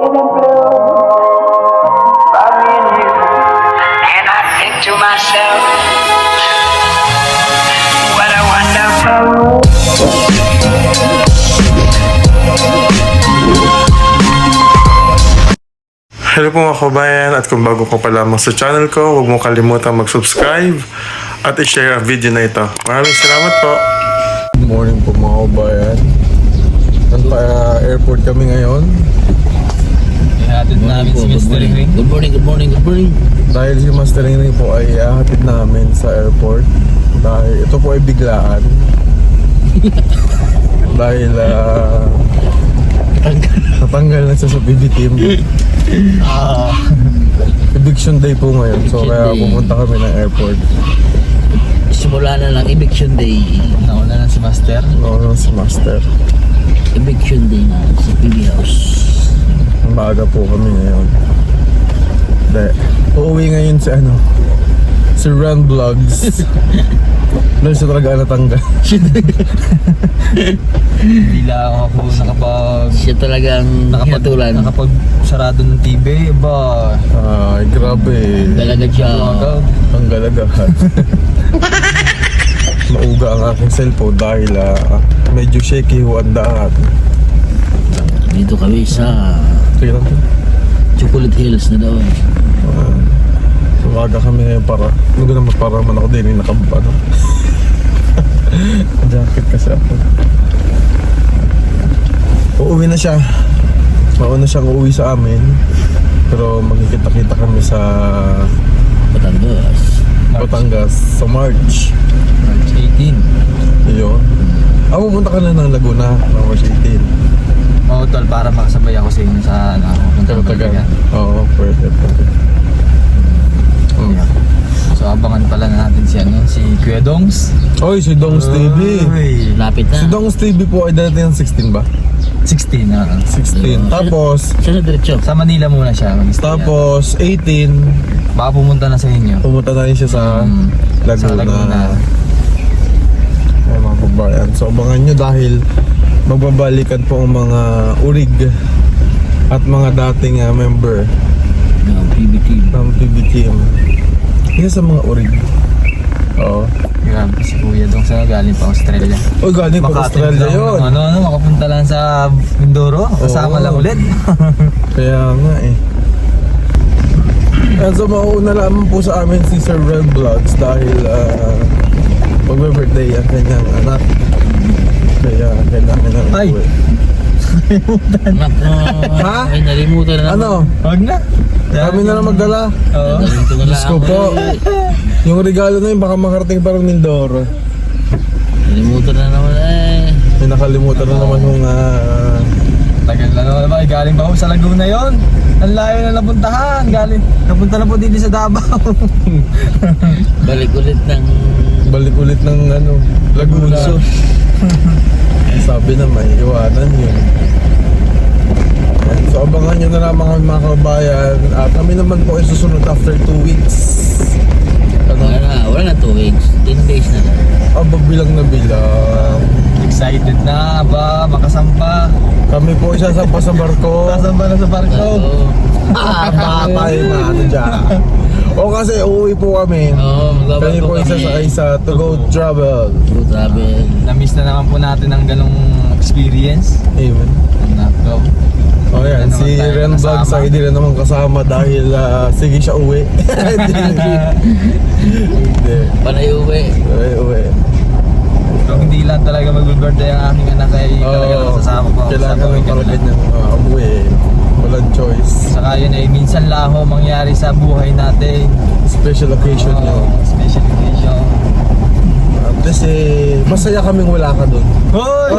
And I think to myself, what a wonderful world. Hello po mga kabayan, at kung bago ka pa lamang sa channel ko, huwag mo kalimutan mag-subscribe at i-share ang video na ito. Maraming salamat po. Good morning po mga kabayan. Airport kami ngayon. Ihatid namin si Mr. Ring. Good morning. Dahil si Master Ring po ay ihatid namin sa airport. Dahil ito po ay biglaan. Dahil natanggal na siya sa BB team. Eviction day po ngayon. So Eviction kaya day. pumunta kami ng airport. Simula na lang eviction day. Nauna na si Master. No, si Master. Eviction day na sa PB House. Ang maaga po kami ngayon. Uuwi ngayon si Ren Vlogs. Doon siya talaga natanggal. Hindi lang ako Siya talagang hinatulan. nakapag-sarado ng TV. Ba, Ay, grabe. Dalaga siya. Ang galagahan. Mauga ang aking cellphone dahil medyo shaky ho ang daan. Dito kami sa Sige lang po. Chocolate Hills na doon. Umaga kami ngayon para naman ako din yung jacket kasi ako. Uuwi na siya. Mauna siyang uuwi sa amin. Pero magkikita-kita kami sa Batangas sa March. March 18. Yun. Pupunta ka na ng Laguna ng March 18. Oo, tol, para makasabay ako sa inyo sa Tagal. Oo, pwede. Yeah. So, abangan pala natin si Kuya Dongs. Oy, si Dongs TV. Uy, Lapit na. Si Dongs TV po ay dati ng 16 ba? 16 na. 16. Tapos, Siya na diretso. Sa Manila muna siya. tapos 18, baka pumunta na sa inyo. pumunta na rin siya sa Laguna. Sa Laguna. Ay, mga kabayan. So, abangan nyo dahil magbabalikan po ang mga urig at mga dating member ng PB team. ng PB team. Isa sa mga urig. Oo. Grabe si Kuya Dongs galing pa Australia. Oy, galing pa Makatin Australia lang yun. ng makapunta lang sa Mindoro. Kasama lang ulit. Kaya nga eh. And so mauuna lamang po sa amin si Sir Ren Vlogs dahil magbe-birthday ang kanyang anak. Kaya kailangan na Ay! uwi. Ha? Ay, nalimutan na Ano? Wag na. Kami na lang magdala. Oo. Diyos ko po. Yung regalo na yun baka makarating pa rin Mindoro. Nalimutan na naman May nakalimutan na naman yung Tagal na naman ba? Galing pa ako sa Laguna yon. Ang layo na napuntahan. Napunta na po dito sa Davao. balik ulit ng balik ulit ng Laguna. Sabi na may iwanan yun. So abangan nyo na lamang kami mga kabayan. At kami naman po ay susunod after 2 weeks. wala na 2 weeks. 10 days na lang. Bilang na bilang. Excited na ba? Makasampa. Kami po isasampa sa barko. Kasampa na sa barko. Patay na dyan. O kasi uuwi po kami. Kami po isa sa isa to go travel. True travel. Na-miss na naman po natin ang ganong experience. Amen. Nako. O yan, Hindi si naman tayo Ren Vlogs kasama. ay di rin naman kasama dahil sige siya uwi. Hindi. Panay uwi. Uwi. Kung hindi lang talaga mag-birthday ang aking anak ay talaga nasasama po ako sa kailangan lang pamilya para nila. ganyan umuwi. Walang choice. Saka yun ay minsan lang ho mangyari sa buhay natin. Special occasion yun. Special occasion. Kasi masaya kaming wala ka dun. Hoy!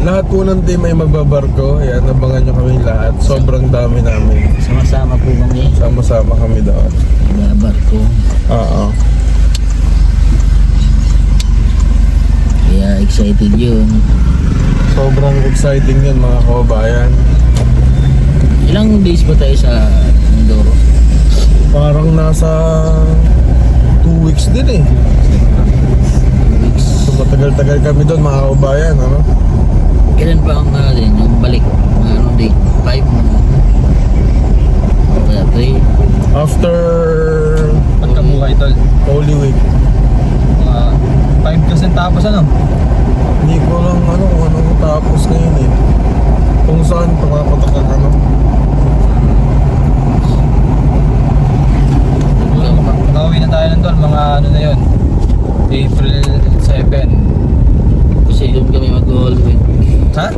Lahat po ng team ay magbabarko. Ayan, abangan nyo kami lahat. Sobrang dami namin. Sama-sama po kami. Sama-sama kami doon. Barko. Oo. Kaya excited yun. Sobrang exciting yun mga kababayan. Ilang days ba tayo sa Mindoro? Parang nasa 2 weeks din eh. 2 weeks. So matagal-tagal kami doon mga kababayan. Ano? Kailan pa ang yung tapos ano? Hindi ko lang kung anong tapos ngayon eh. Kung saan pumapatak ang ano. Makauwi na tayo ng tol, mga ano na yun. April 7. Kasi doon kami mag-all week. Ha?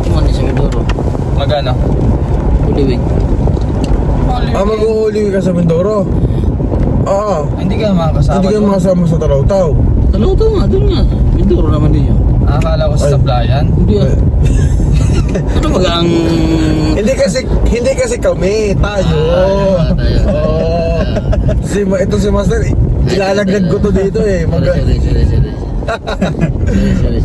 Kumana sa Mindoro. Magano? All week. Mag-uuli ka sa Mindoro? Oo. Hindi ka makakasama. Hindi ka doon. makasama sa Talautaw. Kalaw nga, doon nga. Mindoro naman din yun. Akala ko sa Ay. sablayan. Hindi ah. Ano ba ang... Hindi kasi kami, tayo. tayo. Oo. Ito si Master, ilalagdag ko to dito eh.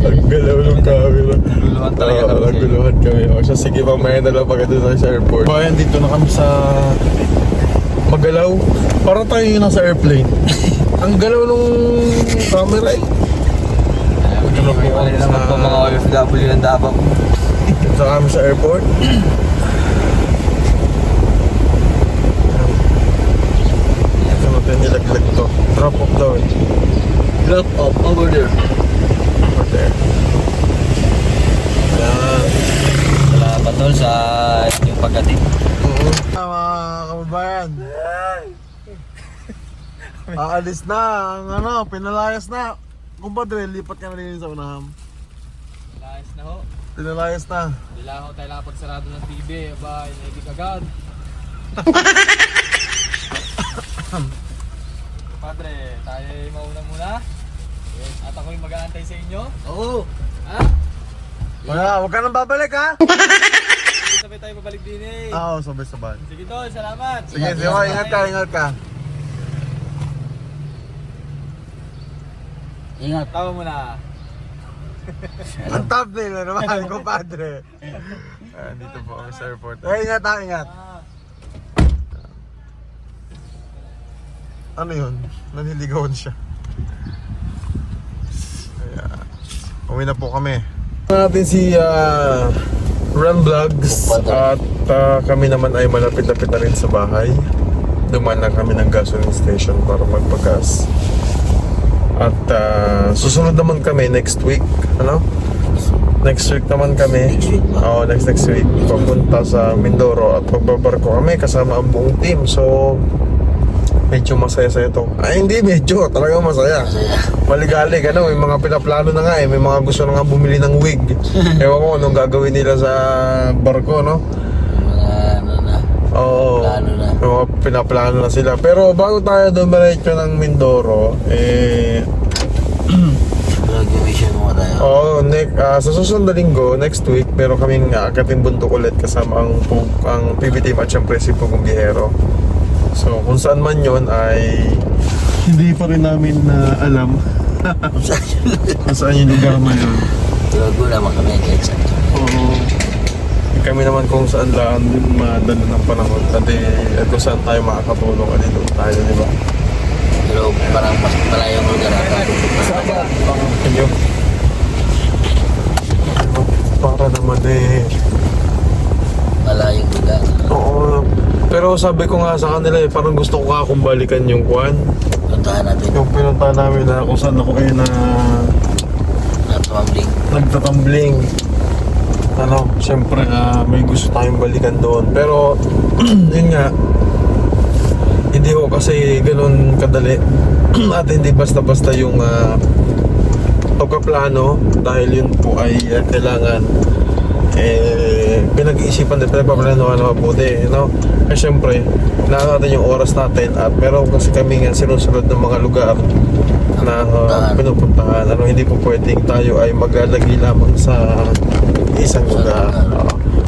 Sorry. Galaw ng camera. Naguluhan talaga kami. Naguluhan kami. O siya, sige, mamaya na lang pagdating tayo sa airport. Bayan, dito na kami sa Magalaw. Parang tayo yung nasa airplane. Ang galaw nung camera eh. Wala naman po mga OFW ng Davao. Sa kami sa airport. Ito natin nilaglag to. Drop off daw eh. Drop off over there. Over there. Yan. Salamat tol sa inyong pagdating. Mga kababayan. Aalis na ang pinalayas na. Kumpadre, lipat ka na rin sa unahan. Layas na ho. Pinalayas na. Hindi lang ako tayo nakapagsarado ng TV. Aba, inibig agad. Padre, tayo mauna muna. Yes, at ako'y mag-aantay sa inyo. Oo. Ha? Wag ka nang babalik ha? Sabay tayo babalik din eh. Oo, sabay-sabay. Sige tol, salamat. Sige, ingat ka. Ingat. Tawa mo na. Ang thumbnail na naman, kumpadre. Dito po kami sa airport. Ingat. Ano yun? Naniligawan siya. Kaya, uwi na po kami. Natin si Run Vlogs at kami naman ay malapit-lapit na rin sa bahay. Duman lang kami ng gasoline station para magpagas. At susunod naman kami next week, Next week naman kami. Next week papunta sa Mindoro at magbabarko kami kasama ang buong team. So medyo masaya-saya to. Hindi medyo, talagang masaya. Maligalig, may mga pinaplano na nga eh. May mga gusto na nga bumili ng wig. Ewan ko anong gagawin nila sa barko, no? Oo. Plano na. May mga pinaplano na sila. Pero bago tayo dumiretso ng Mindoro, Graduation mo tayo. sa susunod na linggo, next week, meron kaming aakating bundok ulit kasama ang PB team at syempre si Pugong Biyahero. So kung saan man yon ay hindi pa rin namin alam kung saan yung lugar na yun. Bago naman kami kahit saan. Oo. Kami naman kung saan lang din madala ng panahon at kung saan tayo makakatulong at dito tayo, di ba? Pero parang mas malayong lugar ata. Inyo. Para naman Malayong lugar. Oo. Pero sabi ko nga sa kanila parang gusto ko nga kung balikan yung kwan. Puntahan natin. Yung pinunta namin na kung saan ako kayo na Natumambling. nagtatumbling. Siyempre may gusto tayong balikan doon. Pero yun nga, hindi ko kasi ganun kadali at hindi basta-basta yung pagkaplano dahil yun po ay kailangan pinag-iisipan din, pinagpaplano na mabuti, Kasi syempre, kailangan natin yung oras natin at meron kasi kami nga sinusunod ng mga lugar na pinupuntahan. Hindi po pwedeng tayo ay maglalagi lamang sa isang lugar.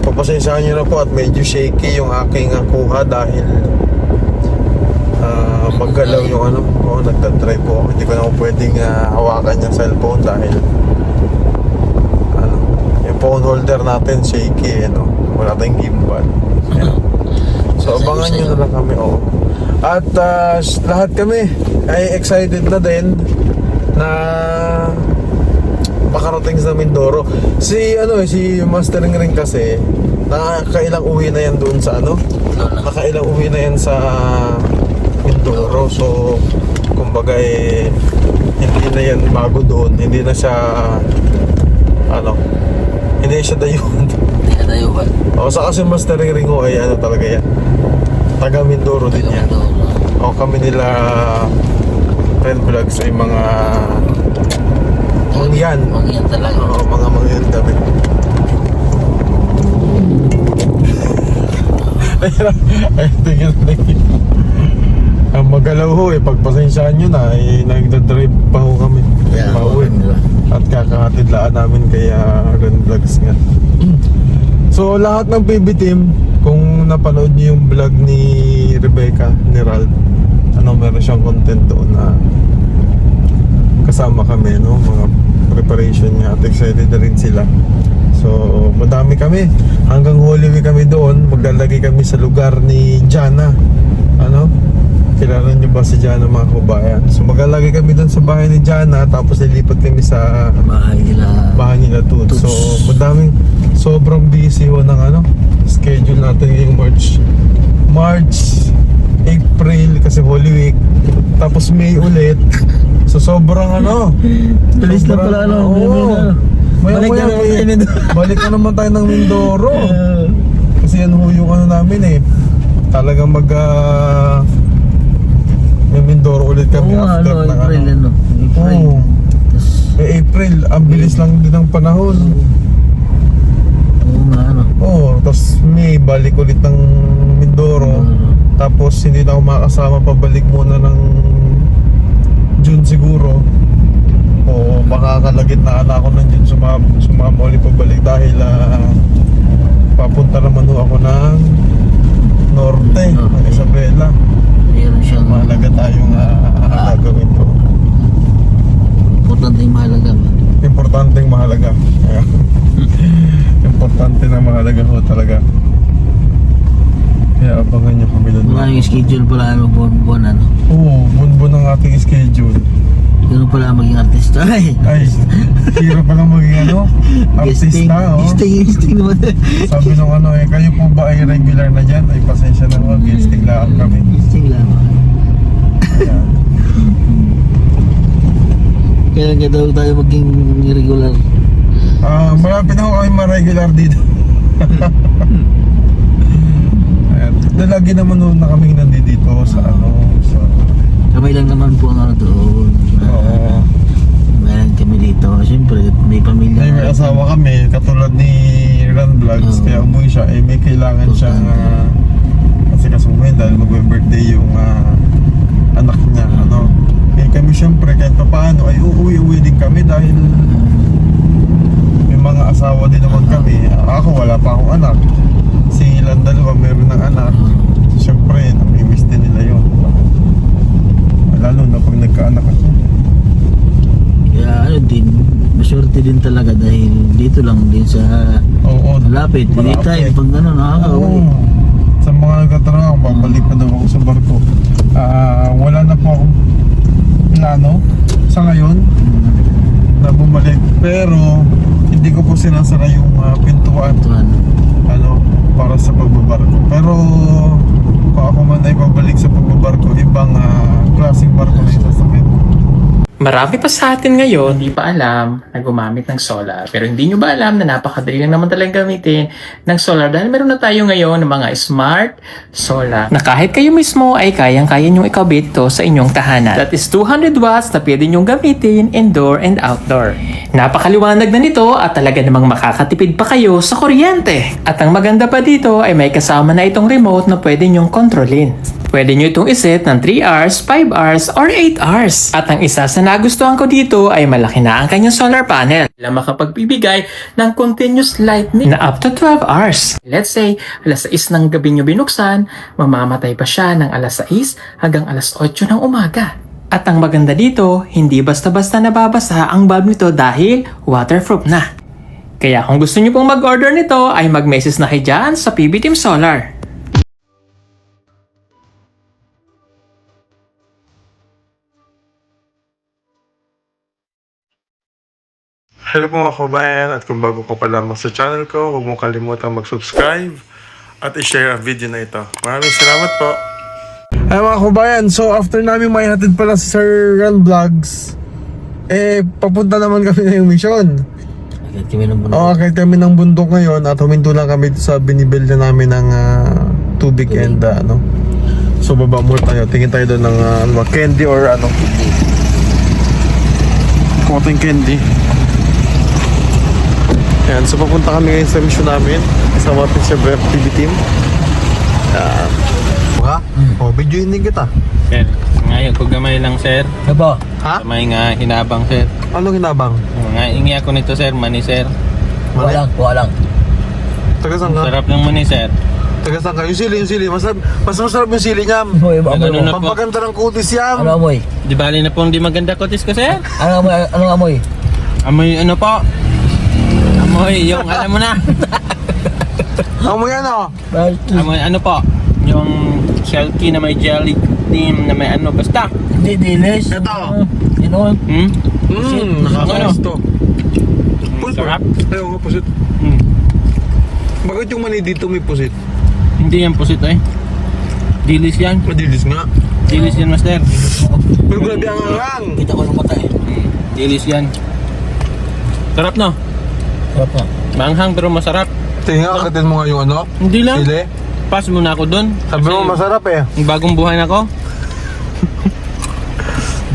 Papasensyahan nyo na po at medyo shaky yung aking kuha dahil maggalaw yung nagdadrive po ako. Hindi ko na po pwedeng hawakan yung cellphone dahil yung phone holder natin shaky, wala tayong gimbal. So abangan nyo na lang kami. At lahat kami ay excited na din na makarating sa Mindoro. Si Master rin kasi nakailang uwi na yan doon sa nakailang uwi na yan sa Mindoro. So kumbaga Hindi na yan bago doon. Hindi na siya, hindi na siya dayuhan. Hindi na tayo ba? O, sa kasi Master Ringo ay ano talaga yan. Taga Mindoro din yan. O, kami nila Red Vlogs ay mga mangyan. Mangyan talaga. Oo, mga mangyan kami. Ay, tingin. Ang magalaw ho pagpasensyaan nyo na, nagdadrive pa ho kami. Yeah, Pauwi. At kakahatid laan namin kaya Ren Vlogs nga. So lahat ng PB team, kung napanood nyo yung vlog ni Rebecca, ni Ralph, meron siyang content doon na kasama kami, no? Mga preparation niya at excited na rin sila. So madami kami. Hanggang Holy Week kami doon. Maglalagay kami sa lugar ni Jana. Kilala niyo ba si Jana, mga kabayan? So maglalagay kami doon sa bahay ni Jana. Tapos nilipat kami sa bahay nila Toots. So madaming, sobrang busy ho ng schedule natin ngayong March, April kasi Holy Week. Tapos May ulit. So sobrang Bilis na pala balik na naman tayo ng Mindoro. Kasi yan ho yung namin talagang may Mindoro ulit kami after ng April. Oo. April, ang bilis lang din ng panahon. Oo nga Tapos May, balik ulit ng Mindoro. Tapos hindi na ako makasama, pabalik muna ng June siguro. O makakalagitnaan na ako ng June, sumama ulit pabalik dahil papunta naman ho ako ng Norte, ng Isabela. Meron siyang Mahalaga tayong gagawin ko. importante yung mahalaga. Importanteng mahalaga. Importante na mahalaga ho talaga. Kaya abangan nyo kami doon. Wala yung schedule pala buwan-buwan Oo, bunbun ang ating schedule. Ganun pala maging artista. Ay, Hero pa lang maging artista, Guesting naman. Sabi nung kayo po ba ay regular na dyan? Ay pasensya na ho, guesting lang kami. Guesting lang. Ayan. Kailan ka daw tayo maging regular? Malapit na ho kami ma-regular dito. Ayan. Lagi naman ho na kami nandito sa sa... Kamay lang naman po ang doon. Oo. Meron kami dito. Siyempre, may pamilya. May asawa kami, katulad ni Ren Vlogs, kaya umuwi siya, may kailangan siyang kasi kasuhin dahil mag-birthday yung anak niya, Eh kami siyempre, kahit pa paano, ay uuwi din kami dahil may mga asawa din naman kami. Ako, wala pa akong anak. Silang dalawa, meron ng anak. Siyempre, namimiss din nila yun. Lalo na pag nagkaanak ako. Kaya maswerte din talaga dahil dito lang din sa malapit. Anytime pag nakaka-uwi. Sa mga katrabaho, babalik pa daw ako sa barko. Wala na po akong plano sa ngayon na bumalik. Pero hindi ko po sinasara yung pintuan para sa pagbabarko. Pero kung ako man ay babalik sa pagbabarko, ibang klaseng barko na isasakit. Marami pa sa atin ngayon hindi pa alam na gumamit ng solar. Pero hindi nyo ba alam na napakadali lang naman talagang gamitin ng solar dahil meron na tayo ngayon ng mga smart solar na kahit kayo mismo ay kayang-kaya nyong ikabit to sa inyong tahanan. That is 200 watts na pwede nyong gamitin indoor and outdoor. Napakaliwanag na nito at talaga namang makakatipid pa kayo sa kuryente. At ang maganda pa dito ay may kasama na itong remote na pwede nyong kontrolin. Pwede nyo itong iset ng 3 hours, 5 hours, or 8 hours. At ang isa sa nagustuhan ko dito ay malaki na ang kanyang solar panel na makapagbibigay ng continuous lightning na up to 12 hours. Let's say, alas 6 ng gabi nyo binuksan, mamamatay pa siya ng alas 6 hanggang alas 8 ng umaga. At ang maganda dito, hindi basta-basta nababasa ang bulb nito dahil waterproof na. Kaya kung gusto nyo pong mag-order nito ay mag-message na kayo dyan sa PB Team Solar. Hello po mga kabayan, at kung bago ko pa lamang sa channel ko, huwag mong kalimutan mag-subscribe at i-share ang video na ito. Maraming salamat po. Ay mga kabayan, so after namin may hatid pala si Sir Ran Vlogs, papunta naman kami na yung mission. Agad kami ng bundok. Oo, kahit kami ng bundok ngayon at huminto lang kami sa binibel na namin ng tubig and ano. So baba muna tayo, tingin tayo doon ng candy or ano. Cotton candy. Ayan, so papunta kami ngayon sa mission namin. Kasama natin sa TV team. Videoin din kita. Sir, ngayon, kung gamay lang, sir. Ano ba? Ha? Gamay nga, hinabang, sir. Anong hinabang? Nga, ingi ako nito, sir. Mani, sir. Kuha lang. Taga saan ka? Sarap ng mani, sir. Taga saan ka? Yung sili. Mas masarap yung sili niya. Amoy, amoy Ano mo. na po? Pampaganda ng kutis yan. Ano amoy? Di bali na pong di maganda kotis ko, sir. Anong amoy? Amoy ano po? Amoy yung alam mo na. Amoy ano? Amoy ano po? Yung Shelky na may jelly team na may ano basta. Hindi, dilis. Ito. Ano? Nakakaalis to. Sarap. Ayaw nga, pusit. Bakit yung mani dito may pusit? Hindi yan pusit eh. Dilis yan. Madilis nga. Dilis yan, master. Pero grabe ang arang. Kita ko ng mata eh. Dilis yan. Sarap no? Sarap na. Manghang pero masarap. Tingnan, akatin mo nga yung ano? Hindi lang. Sili. Pass muna ako dun. Sabi mo masarap eh. Bagong buhay na ako.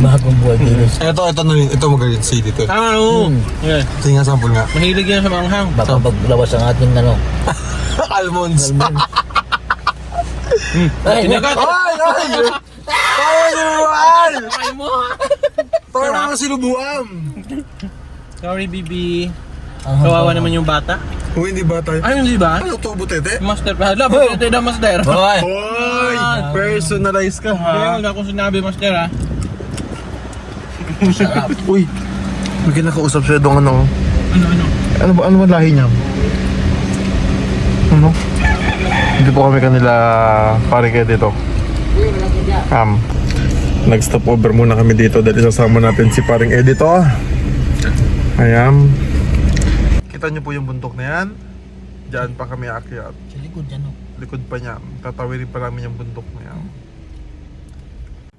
Bagong buhay dilis. Ito magaling sili to. Tama no. Yeah. Tingnan, sample nga. Mahilig yan sa manghang. Baka maglawas ang ating ano. Almonds. Ay, Tinagat. Ay! Tawa sinubuan! Ay mo. Tawa mo sinubuan! Sorry, bibi. Kawawa naman yung bata. Kung hindi ba tayo? Ay, hindi ba? Ano to, butete? Master, hala, ito na master. Hoy! Hoy! Personalize ka Kaya ha? wala akong sinabi, master ha. Uy! May kinakausap siya doon ano. Ano ba lahi niya? Ano? Hindi po kami kanila pare kayo dito. Nag-stop over muna kami dito dahil isasama natin si paring editor. Ayan. Kita niyo po yung bundok na yan. Diyan pa kami aakyat. Sa likod yan oh. Likod pa niya. Tatawirin pa namin yung bundok na yan.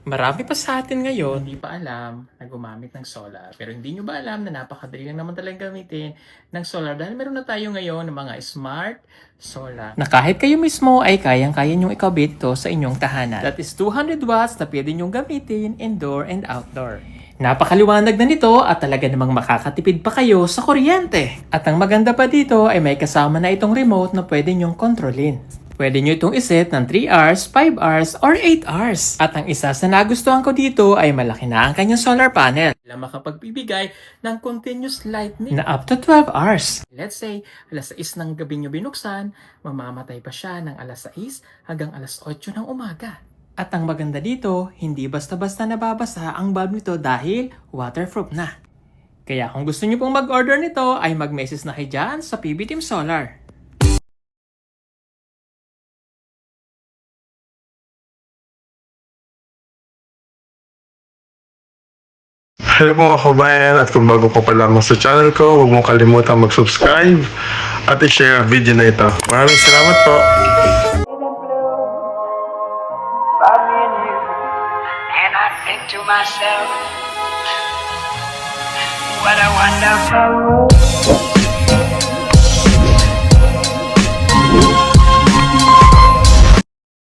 Marami pa sa atin ngayon, hindi pa alam na gumamit ng solar. Pero hindi nyo ba alam na napakadali lang naman talagang gamitin ng solar dahil meron na tayo ngayon ng mga smart solar. Na kahit kayo mismo ay kayang-kaya nyong ikabit to sa inyong tahanan. That is 200 watts na pwede nyong gamitin indoor and outdoor. Napakaliwanag na nito at talaga namang makakatipid pa kayo sa kuryente. At ang maganda pa dito ay may kasama na itong remote na pwede nyong kontrolin. Pwede nyo itong iset ng 3 hours, 5 hours, or 8 hours. At ang isa sa nagustuhan ko dito ay malaki na ang kanyang solar panel. Na makapagbibigay ng continuous lightning na up to 12 hours. Let's say, alas 6 ng gabi nyo binuksan, mamamatay pa siya ng alas 6 hanggang alas 8 ng umaga. At ang maganda dito, hindi basta-basta nababasa ang bulb nito dahil waterproof na. Kaya kung gusto nyo pong mag-order nito, ay mag-message na kayo dyan sa PB Team Solar. Hello po mga kabayan at kung bago ka pa lamang sa channel ko, huwag mong kalimutan mag-subscribe at i-share ang video na ito. Maraming salamat po. About me and you. And I think to myself, what a wonderful world.